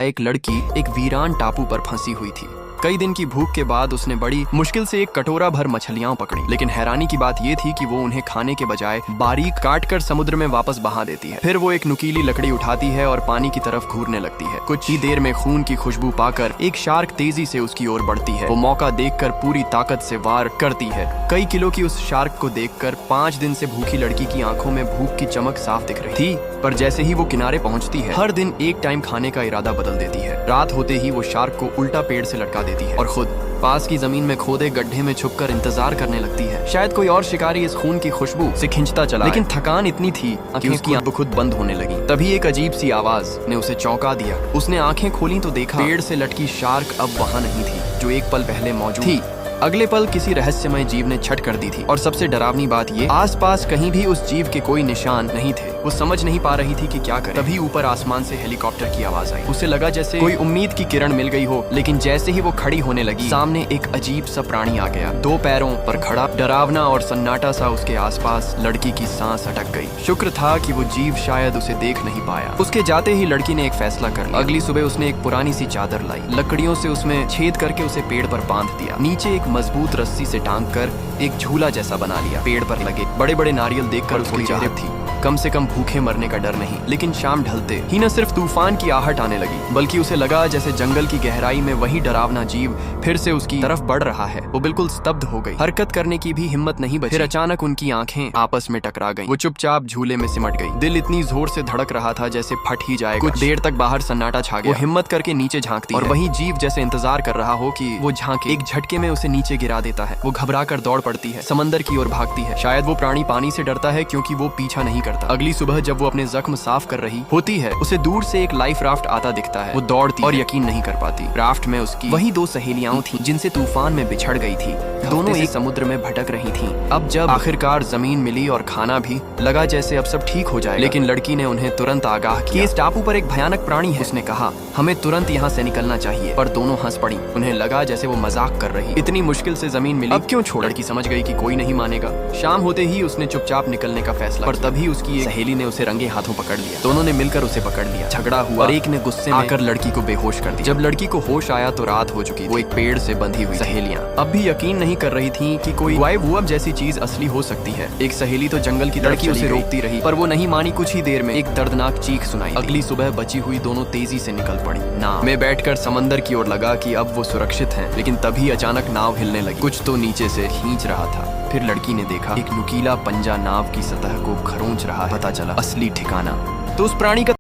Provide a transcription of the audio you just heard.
एक लड़की एक वीरान टापू पर फंसी हुई थी। कई दिन की भूख के बाद उसने बड़ी मुश्किल से एक कटोरा भर मछलियां पकड़ी, लेकिन हैरानी की बात यह थी कि वो उन्हें खाने के बजाय बारीक काट कर समुद्र में वापस बहा देती है। फिर वो एक नुकीली लकड़ी उठाती है और पानी की तरफ घूरने लगती है। कुछ ही देर में खून की खुशबू पाकर एक शार्क तेजी से उसकी ओर बढ़ती है। वो मौका देखकर पूरी ताकत से वार करती है। कई किलो की उस शार्क को देखकर 5 दिन से भूखी लड़की की आंखों में भूख की चमक साफ दिख रही थी, पर जैसे ही वो किनारे पहुंचती है, हर दिन एक टाइम खाने का इरादा बदल देती है। रात होते ही वो शार्क को उल्टा पेड़ से लटका देती है और खुद पास की जमीन में खोदे गड्ढे में छुपकर इंतजार करने लगती है। शायद कोई और शिकारी इस खून की खुशबू से खिंचता चला, लेकिन थकान इतनी थी कि उसकी आंखें खुद बंद होने लगी। तभी एक अजीब सी आवाज ने उसे चौंका दिया। उसने आंखें खोली तो देखा पेड़ से लटकी शार्क अब वहाँ नहीं थी जो एक पल पहले मौजूद थी। अगले पल किसी रहस्यमय जीव ने छट कर दी थी, और सबसे डरावनी बात ये, आसपास कहीं भी उस जीव के कोई निशान नहीं थे। वो समझ नहीं पा रही थी कि क्या करे। तभी ऊपर आसमान से हेलीकॉप्टर की आवाज आई। उसे लगा जैसे कोई उम्मीद की किरण मिल गई हो, लेकिन जैसे ही वो खड़ी होने लगी, सामने एक अजीब सा प्राणी आ गया, 2 पैरों पर खड़ा, डरावना और सन्नाटा सा उसके आसपास। लड़की की सांस अटक गई। शुक्र था कि वो जीव शायद उसे देख नहीं पाया। उसके जाते ही लड़की ने एक फैसला कर लिया। अगली सुबह उसने एक पुरानी सी चादर लाई, लकड़ियों से उसमें छेद करके उसे पेड़ पर बांध दिया। नीचे एक मजबूत रस्सी से टांग कर एक झूला जैसा बना लिया। पेड़ पर लगे बड़े बड़े नारियल देखकर थोड़ी राहत थी। कम से कम भूखे मरने का डर नहीं। लेकिन शाम ढलते ही न सिर्फ तूफान की आहट आने लगी, बल्कि उसे लगा जैसे जंगल की गहराई में वही डरावना जीव फिर से उसकी तरफ बढ़ रहा है। वो बिल्कुल स्तब्ध हो गई, हरकत करने की भी हिम्मत नहीं बची। फिर अचानक उनकी आंखें आपस में टकरा गईं। वो चुपचाप झूले में सिमट गई। दिल इतनी जोर से धड़क रहा था जैसे फट ही जाएगा। कुछ देर तक बाहर सन्नाटा छा गया। वो हिम्मत करके नीचे झांकती और वही जीव जैसे इंतजार कर रहा हो कि वो झांके, एक झटके में उसे नीचे गिरा देता है। वो घबरा कर दौड़ पड़ती है, समंदर की ओर भागती है। शायद वो प्राणी पानी से डरता है क्योंकि वो पीछा नहीं करता। अगली सुबह जब वो अपने जख्म साफ कर रही होती है, उसे दूर से एक लाइफ राफ्ट आता दिखता है। वो दौड़ती और यकीन नहीं कर पाती। राफ्ट में उसकी वही 2 सहेलियां थीं जिनसे तूफान में बिछड़ गई थी। दोनों एक समुद्र में भटक रही थीं। अब जब आखिरकार जमीन मिली और खाना भी, लगा जैसे अब सब ठीक हो जाएगा। लेकिन लड़की ने उन्हें तुरंत आगाह किया, इस टापू पर एक भयानक प्राणी है। उसने कहा, हमें तुरंत यहाँ से निकलना चाहिए। पर दोनों हंस पड़ी। उन्हें लगा जैसे वो मजाक कर रही। इतनी मुश्किल से जमीन मिली, अब क्यों छोड़? लड़की समझ गई कि कोई नहीं मानेगा। शाम होते ही उसने चुपचाप निकलने का फैसला, पर तभी उसकी एक सहेली ने उसे रंगे हाथों पकड़ लिया। दोनों ने मिलकर उसे पकड़ लिया। झगड़ा हुआ और एक ने गुस्से में आकर लड़की को बेहोश कर दिया। जब लड़की को होश आया तो रात हो चुकी। वो एक पेड़ से बंधी हुई सहेलियां अब भी यकीन नहीं कर रही थीं कि कोई वाइब जैसी चीज असली हो सकती है। एक सहेली तो जंगल की लड़की उसे रोकती रही, पर वो नहीं मानी। कुछ ही देर में एक दर्दनाक चीख सुनाई। अगली सुबह बची हुई दोनों तेजी से निकल पड़ी। नाव में बैठकर समंदर की ओर लगा कि अब वो सुरक्षित हैं। लेकिन तभी अचानक नाव हिलने लगी। कुछ तो नीचे से खींच रहा था। फिर लड़की ने देखा एक नुकीला पंजा नाव की सतह को खरोंच रहा है। पता चला असली ठिकाना तो उस प्राणी का